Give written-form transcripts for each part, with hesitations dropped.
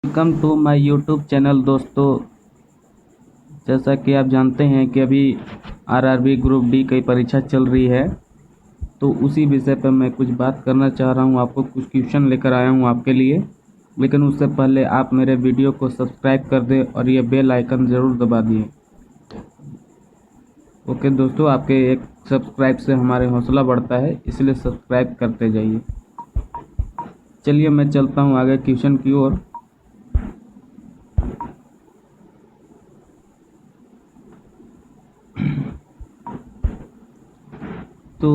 Welcome to my YouTube channel दोस्तों। जैसा कि आप जानते हैं कि अभी आरआरबी ग्रुप डी की परीक्षा चल रही है, तो उसी विषय पर मैं कुछ बात करना चाह रहा हूं। आपको कुछ क्वेश्चन लेकर आया हूं आपके लिए, लेकिन उससे पहले आप मेरे वीडियो को सब्सक्राइब कर दें और ये बेल आइकन ज़रूर दबा दिए। ओके दोस्तों, आपके एक सब्सक्राइब से हमारे हौसला बढ़ता है, इसलिए सब्सक्राइब करते जाइए। चलिए मैं चलता हूँ आगे क्वेश्चन की ओर। तो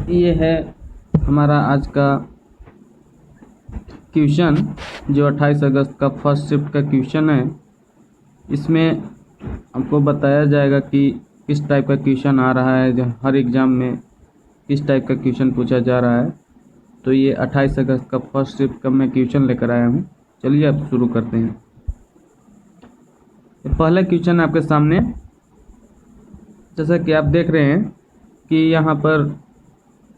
ये है हमारा आज का क्वेश्चन, जो 28 अगस्त का फर्स्ट शिफ्ट का क्वेश्चन है। इसमें आपको बताया जाएगा कि किस टाइप का क्वेश्चन आ रहा है, जो हर एग्ज़ाम में किस टाइप का क्वेश्चन पूछा जा रहा है। तो ये 28 अगस्त का फर्स्ट शिफ्ट का मैं क्वेश्चन लेकर आया हूँ। चलिए अब शुरू करते हैं। पहला क्वेश्चन आपके सामने, जैसा कि आप देख रहे हैं कि यहाँ पर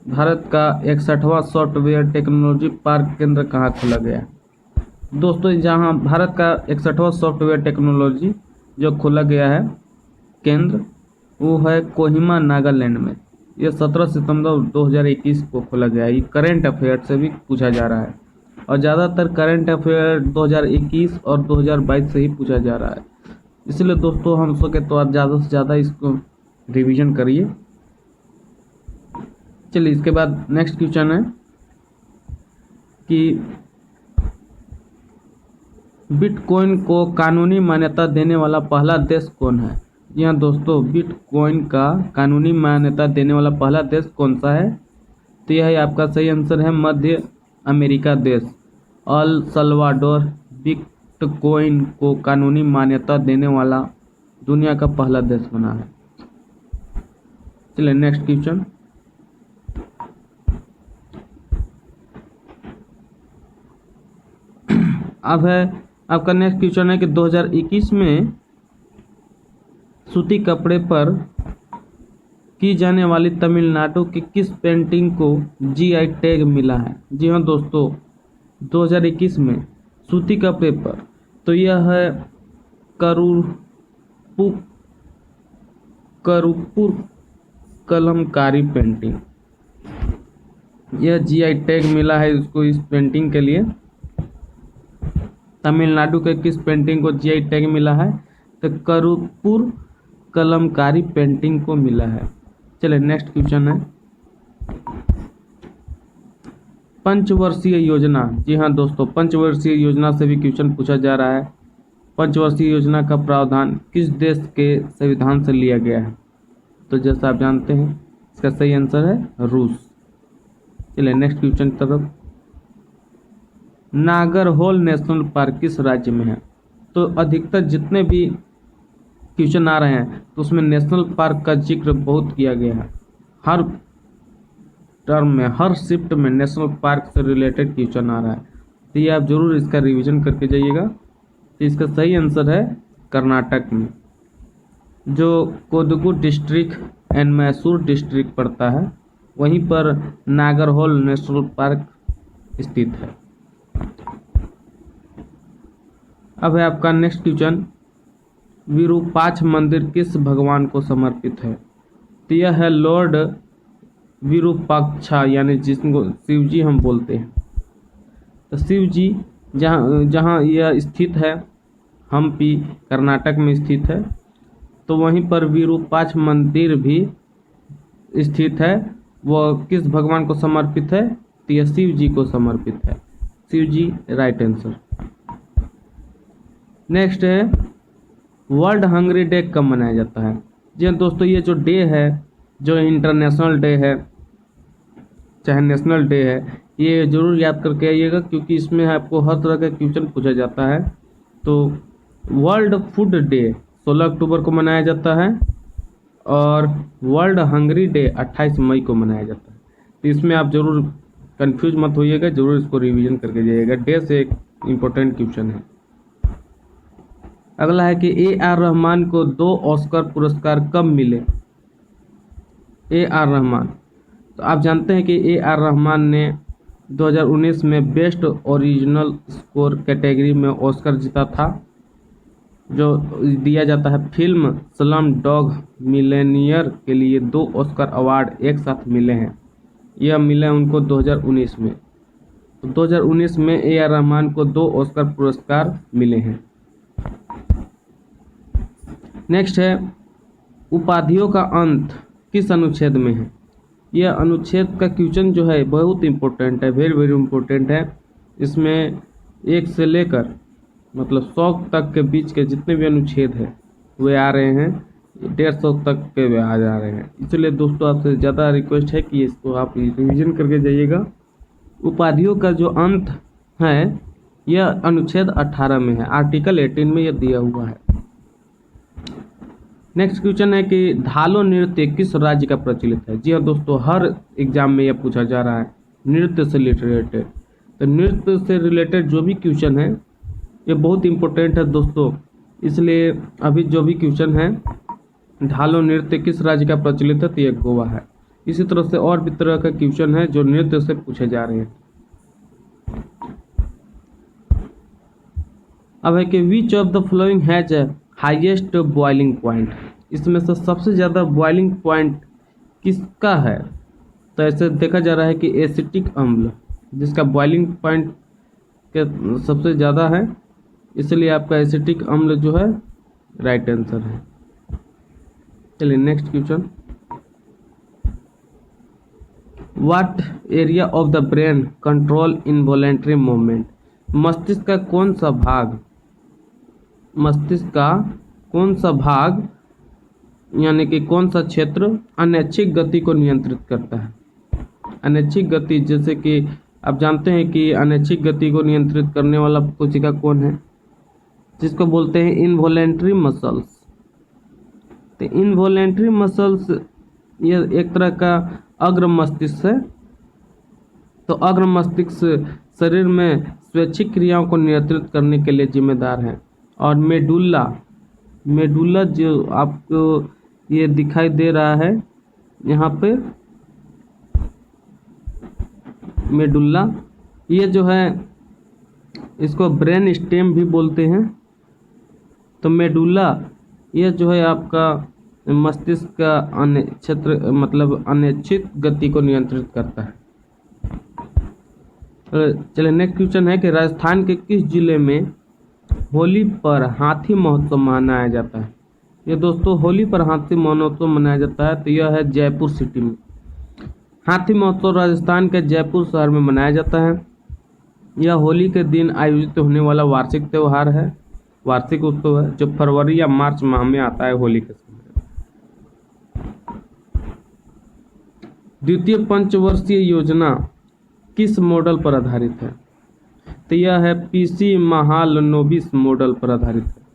भारत का 61वां सॉफ्टवेयर टेक्नोलॉजी पार्क केंद्र कहाँ खोला गया है। दोस्तों, जहाँ भारत का 61वां सॉफ्टवेयर टेक्नोलॉजी जो खोला गया है केंद्र, वो है कोहिमा नागालैंड में। यह 17 सितंबर 2021 को खोला गया है। ये करंट अफेयर से भी पूछा जा रहा है, और ज़्यादातर करंट अफेयर 2021 और 2022 से ही पूछा जा रहा है। इसलिए दोस्तों, हम सके तो आप ज़्यादा से ज़्यादा इसको रिवीजन करिए। चलिए इसके बाद नेक्स्ट क्वेश्चन है कि बिटकॉइन को कानूनी मान्यता देने वाला पहला देश कौन है। जी हाँ दोस्तों, बिटकॉइन का कानूनी मान्यता देने वाला पहला देश कौन सा है। तो यह आपका सही आंसर है मध्य अमेरिका देश अल सल्वाडोर। बिटकॉइन को कानूनी मान्यता देने वाला दुनिया का पहला देश बना है। चलिए नेक्स्ट क्वेश्चन। अब है आपका नेक्स्ट क्वेश्चन है कि 2021 में सूती कपड़े पर की जाने वाली तमिलनाडु की किस पेंटिंग को जीआई टैग मिला है। जी हाँ दोस्तों, 2021 में सूती कपड़े पर, तो यह है करूपुर कलमकारी पेंटिंग। यह जीआई टैग मिला है इसको, इस पेंटिंग के लिए। तमिलनाडु के किस पेंटिंग को जीआई टैग मिला है, तो करूपुर कलमकारी पेंटिंग को मिला है। चलिए नेक्स्ट क्वेश्चन है पंचवर्षीय योजना। जी हाँ दोस्तों, पंचवर्षीय योजना से भी क्वेश्चन पूछा जा रहा है। पंचवर्षीय योजना का प्रावधान किस देश के संविधान से लिया गया है। तो जैसा आप जानते हैं, इसका सही आंसर है रूस। चलिए नेक्स्ट क्वेश्चन तरफ। नागरहोल नेशनल पार्क किस राज्य में है। तो अधिकतर जितने भी क्वेश्चन आ रहे हैं, तो उसमें नेशनल पार्क का जिक्र बहुत किया गया है। हर टर्म में, हर शिफ्ट में नेशनल पार्क से रिलेटेड क्वेश्चन आ रहा है। तो ये आप जरूर इसका रिवीजन करके जाइएगा। तो इसका सही आंसर है कर्नाटक में, जो Kodagu district and Mysore district पड़ता है, वहीं पर नागरहोल नेशनल पार्क स्थित है। अब है आपका नेक्स्ट क्वेश्चन, विरूपाक्ष मंदिर किस भगवान को समर्पित है। तो यह है लॉर्ड विरूपाक्षा, यानी जिसको शिव जी हम बोलते हैं। तो शिव जी जहाँ यह स्थित है, हम्पी कर्नाटक में स्थित है, तो वहीं पर विरूपाक्ष मंदिर भी स्थित है। वह किस भगवान को समर्पित है, तो यह शिव जी को समर्पित है। शिव जी राइट आंसर। नेक्स्ट है वर्ल्ड हंग्री डे कब मनाया जाता है। जी हाँ दोस्तों, ये जो डे है, जो इंटरनेशनल डे है चाहे नेशनल डे है, ये जरूर याद करके आइएगा, क्योंकि इसमें आपको हर तरह का क्वेश्चन पूछा जाता है। तो वर्ल्ड फूड डे 16 अक्टूबर को मनाया जाता है, और वर्ल्ड हंग्री डे 28 मई को मनाया जाता है। तो इसमें आप जरूर कंफ्यूज मत होइएगा, जरूर इसको रिवीजन करके जाइएगा। डे से एक इम्पोर्टेंट क्वेश्चन है। अगला है कि ए.आर. रहमान को 2 ऑस्कर पुरस्कार कब मिले। ए.आर. रहमान, तो आप जानते हैं कि ए.आर. रहमान ने 2019 में बेस्ट ओरिजिनल स्कोर कैटेगरी में ऑस्कर जीता था, जो दिया जाता है। फिल्म स्लम डॉग मिलियनेयर के लिए 2 ऑस्कर अवार्ड एक साथ मिले हैं। यह मिले उनको 2019 में। तो 2019 में A.R. रहमान को 2 ऑस्कर पुरस्कार मिले हैं। नेक्स्ट है, उपाधियों का अंत किस अनुच्छेद में है? यह अनुच्छेद का क्वेश्चन जो है बहुत इंपॉर्टेंट है, वेरी वेरी इंपॉर्टेंट है। इसमें 1 से लेकर मतलब 100 तक के बीच के जितने भी अनुच्छेद हैं वे आ रहे हैं, 150 तक के वे आ जा रहे हैं। इसलिए दोस्तों आपसे ज़्यादा रिक्वेस्ट है कि इसको आप रिवीजन करके जाइएगा। उपाधियों का जो अंत है यह अनुच्छेद 18 में है, आर्टिकल 18 में यह दिया हुआ है। नेक्स्ट क्वेश्चन है कि धालो नृत्य किस राज्य का प्रचलित है? जी हाँ दोस्तों, हर एग्जाम में यह पूछा जा रहा है नृत्य से रिलेटेड। तो नृत्य से रिलेटेड जो भी क्वेश्चन है ये बहुत इंपॉर्टेंट है दोस्तों, इसलिए अभी जो भी क्वेश्चन है धालो नृत्य किस राज्य का प्रचलित है, तो ये गोवा है। इसी तरह से और भी तरह का क्वेश्चन है जो नृत्य से पूछे जा रहे हैं। अब है कि which of the following has highest boiling point? इसमें से सबसे ज़्यादा बॉइलिंग पॉइंट किसका है? तो ऐसे देखा जा रहा है कि एसिटिक अम्ल जिसका बॉइलिंग पॉइंट के सबसे ज़्यादा है, इसलिए आपका एसिटिक अम्ल जो है राइट आंसर है। चलिए next question, what area of the brain control involuntary movement? मस्तिष्क का कौन सा भाग यानी कि कौन सा क्षेत्र अनैच्छिक गति को नियंत्रित करता है? अनैच्छिक गति, जैसे कि आप जानते हैं कि अनैच्छिक गति को नियंत्रित करने वाला कोशिका कौन है, जिसको बोलते हैं इनवॉलेंट्री मसल्स। तो इनवॉलेंट्री मसल्स यह एक तरह का अग्र मस्तिष्क है। तो अग्र मस्तिष्क शरीर में स्वैच्छिक क्रियाओं को नियंत्रित करने के लिए जिम्मेदार है। और मेडुला जो आपको ये दिखाई दे रहा है यहाँ पे, मेडुला, ये जो है इसको ब्रेन स्टेम भी बोलते हैं। तो मेडुला यह जो है आपका मस्तिष्क का क्षेत्र मतलब अनिश्चित गति को नियंत्रित करता है। चलिए नेक्स्ट क्वेश्चन है कि राजस्थान के किस जिले में होली पर हाथी महोत्सव मनाया जाता है? ये दोस्तों होली पर हाथी महोत्सव मनाया जाता है, तो यह है जयपुर सिटी में। हाथी महोत्सव राजस्थान के जयपुर शहर में मनाया जाता है। यह होली के दिन आयोजित होने वाला वार्षिक त्यौहार है, वार्षिक उत्सव है, जो फरवरी या मार्च माह में आता है होली के समय। द्वितीय पंचवर्षीय योजना किस मॉडल पर आधारित है? तो यह है पीसी महालनोबिस मॉडल पर आधारित है।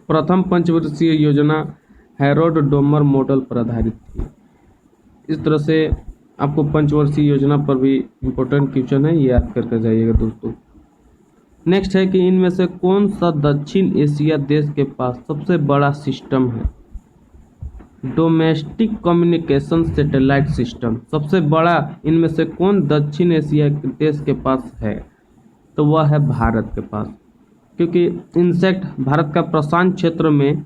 प्रथम पंचवर्षीय योजना हैरोल्ड डोमर मॉडल पर आधारित थी। इस तरह से आपको पंचवर्षीय योजना पर भी इम्पोर्टेंट क्वेश्चन है, ये याद करके जाइएगा दोस्तों। नेक्स्ट है कि इनमें से कौन सा दक्षिण एशिया देश के पास सबसे बड़ा सिस्टम है? डोमेस्टिक कम्युनिकेशन सैटेलाइट सिस्टम सबसे बड़ा इनमें से कौन दक्षिण एशिया के देश के पास है? तो वह है भारत के पास, क्योंकि इनसेक्ट भारत का प्रशांत क्षेत्र में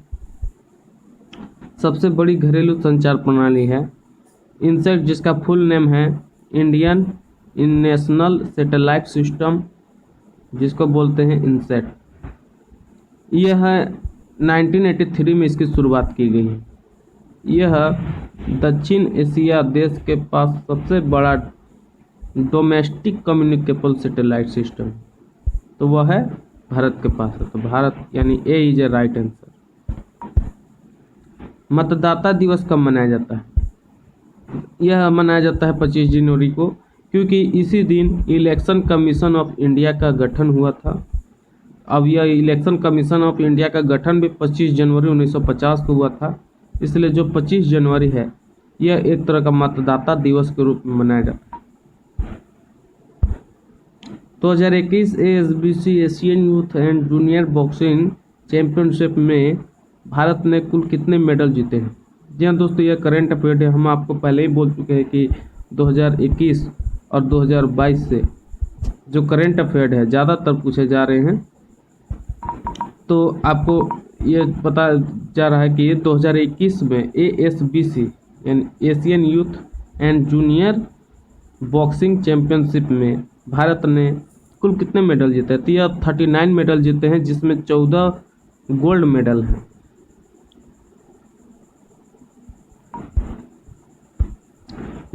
सबसे बड़ी घरेलू संचार प्रणाली है। इनसेक्ट जिसका फुल नेम है इंडियन नेशनल सैटेलाइट सिस्टम, जिसको बोलते हैं इनसेट। यह 1983 में इसकी शुरुआत की गई है। यह दक्षिण एशिया देश के पास सबसे बड़ा डोमेस्टिक कम्युनिकेबल सैटेलाइट सिस्टम, तो वह है भारत के पास है। तो भारत यानी ए इज ए राइट आंसर। मतदाता दिवस कब मनाया जाता है? यह मनाया जाता है 25 जनवरी को, क्योंकि इसी दिन इलेक्शन कमीशन ऑफ इंडिया का गठन हुआ था। अब यह इलेक्शन कमीशन ऑफ इंडिया का गठन भी 25 जनवरी 1950 को हुआ था, इसलिए जो 25 जनवरी है यह एक तरह का मतदाता दिवस के रूप में मनाया जाता है। 2021 ASBC Asian youth and junior boxing championship में भारत ने कुल कितने मेडल जीते हैं? जी हाँ दोस्तों, यह करंट अफेयर है। हम आपको पहले ही बोल चुके हैं कि 2021 और 2022 से जो करंट अफेयर है ज़्यादातर पूछे जा रहे हैं। तो आपको ये पता जा रहा है कि 2021 में ASBC यानी Asian youth and junior boxing championship में भारत ने कुल कितने मेडल जीते हैं? तो यह 39 मेडल जीते हैं, जिसमें 14 गोल्ड मेडल हैं।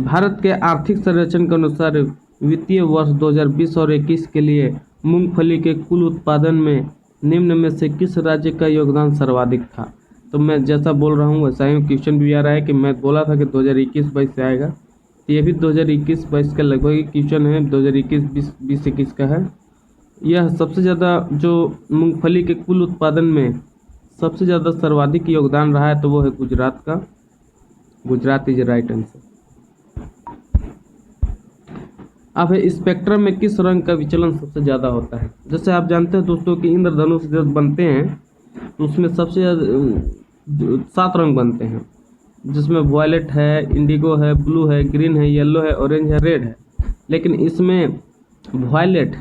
भारत के आर्थिक सर्वेक्षण के अनुसार वित्तीय वर्ष 2020 और 21 के लिए मूंगफली के कुल उत्पादन में निम्न में से किस राज्य का योगदान सर्वाधिक था? तो मैं जैसा बोल रहा हूँ वैसा ही क्वेश्चन भी आ रहा है कि मैं बोला था कि 2021-22 से आएगा, तो ये भी 2021-22 का लगभग ही क्वेश्चन है। 2021-20-21 का है। यह सबसे ज़्यादा जो मूंगफली के कुल उत्पादन में सबसे ज़्यादा सर्वाधिक योगदान रहा है तो वो है गुजरात का। Gujarat is right answer. अब है स्पेक्ट्रम में किस रंग का विचलन सबसे ज़्यादा होता है? जैसे आप जानते हैं दोस्तों कि इंद्रधनुष जब बनते हैं तो उसमें सबसे ज़्यादा 7 रंग बनते हैं, जिसमें वॉयलेट है, इंडिगो है, ब्लू है, ग्रीन है, येलो है, ऑरेंज है, रेड है। लेकिन इसमें वॉयलेट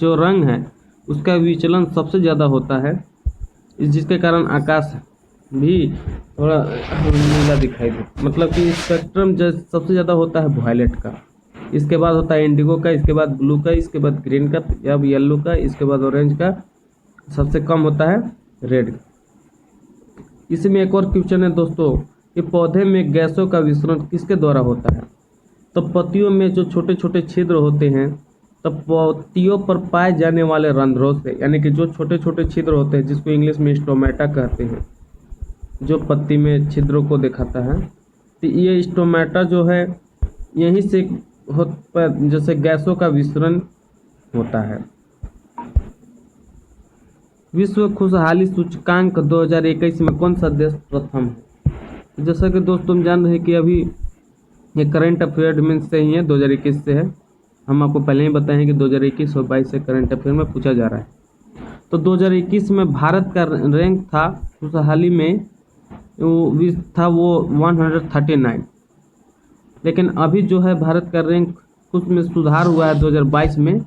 जो रंग है उसका विचलन सबसे ज़्यादा होता है, जिसके कारण आकाश भी थोड़ा नीला दिखाई दे। मतलब कि स्पेक्ट्रम जो सबसे ज़्यादा होता है वॉयलेट का, इसके बाद होता है इंडिगो का, इसके बाद ब्लू का, इसके बाद ग्रीन का, अब येलो का, इसके बाद ऑरेंज का, सबसे कम होता है रेड। इसमें एक और क्वेश्चन है दोस्तों कि पौधे में गैसों का विसरण किसके द्वारा होता है? तो पत्तियों में जो छोटे छोटे छिद्र होते हैं, तो पत्तियों पर पाए जाने वाले रंध्रों से, यानी कि जो छोटे छोटे छिद्र होते हैं जिसको इंग्लिश में स्टोमेटा कहते हैं, जो पत्ती में छिद्रों को दिखाता है, तो ये स्टोमेटा जो है यहीं से जैसे गैसों का विसरण होता है। विश्व खुशहाली सूचकांक 2021 में कौन सा देश प्रथम है? जैसा कि दोस्तों हम जान रहे हैं कि अभी ये करंट अफेयर में से ही है, 2021 से है। हम आपको पहले ही बताए हैं कि 2021 और 22 से करंट अफेयर में पूछा जा रहा है। तो 2021 में भारत का रैंक था खुशहाली में वो 139, लेकिन अभी जो है भारत का रैंक कुछ में सुधार हुआ है, 2022 में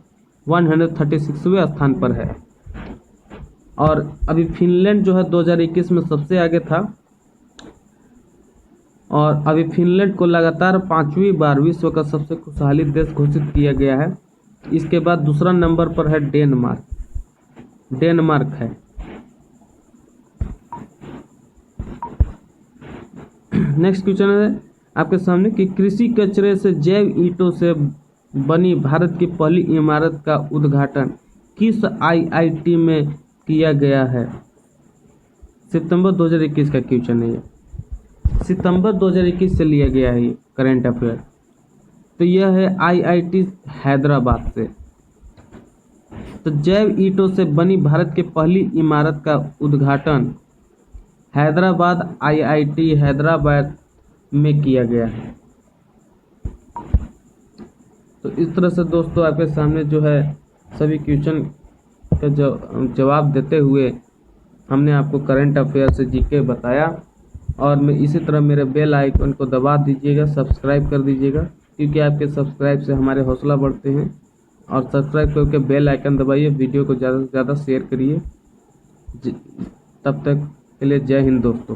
136वें स्थान पर है। और अभी फिनलैंड जो है 2021 में सबसे आगे था, और अभी फिनलैंड को लगातार 5वीं बार विश्व का सबसे खुशहाली देश घोषित किया गया है। इसके बाद दूसरा नंबर पर है डेनमार्क है। नेक्स्ट क्वेश्चन है आपके सामने कि कृषि कचरे से जैव ईंटों से बनी भारत की पहली इमारत का उद्घाटन किस IIT में किया गया है? सितंबर 2021 का क्वेश्चन है ये। सितंबर 2021 से लिया गया है ये करंट अफेयर। तो यह है IIT हैदराबाद से। तो जैव ईंटों से बनी भारत की पहली इमारत का उद्घाटन हैदराबाद IIT हैदराबाद में किया गया है। तो इस तरह से दोस्तों आपके सामने जो है सभी क्वेश्चन का जवाब देते हुए हमने आपको करंट अफेयर से जीके बताया। और मैं इसी तरह मेरे बेल आइकन को दबा दीजिएगा, सब्सक्राइब कर दीजिएगा, क्योंकि आपके सब्सक्राइब से हमारे हौसला बढ़ते हैं। और सब्सक्राइब करके बेल आइकन दबाइए, वीडियो को ज़्यादा से ज़्यादा शेयर करिए। तब तक के लिए जय हिंद दोस्तों।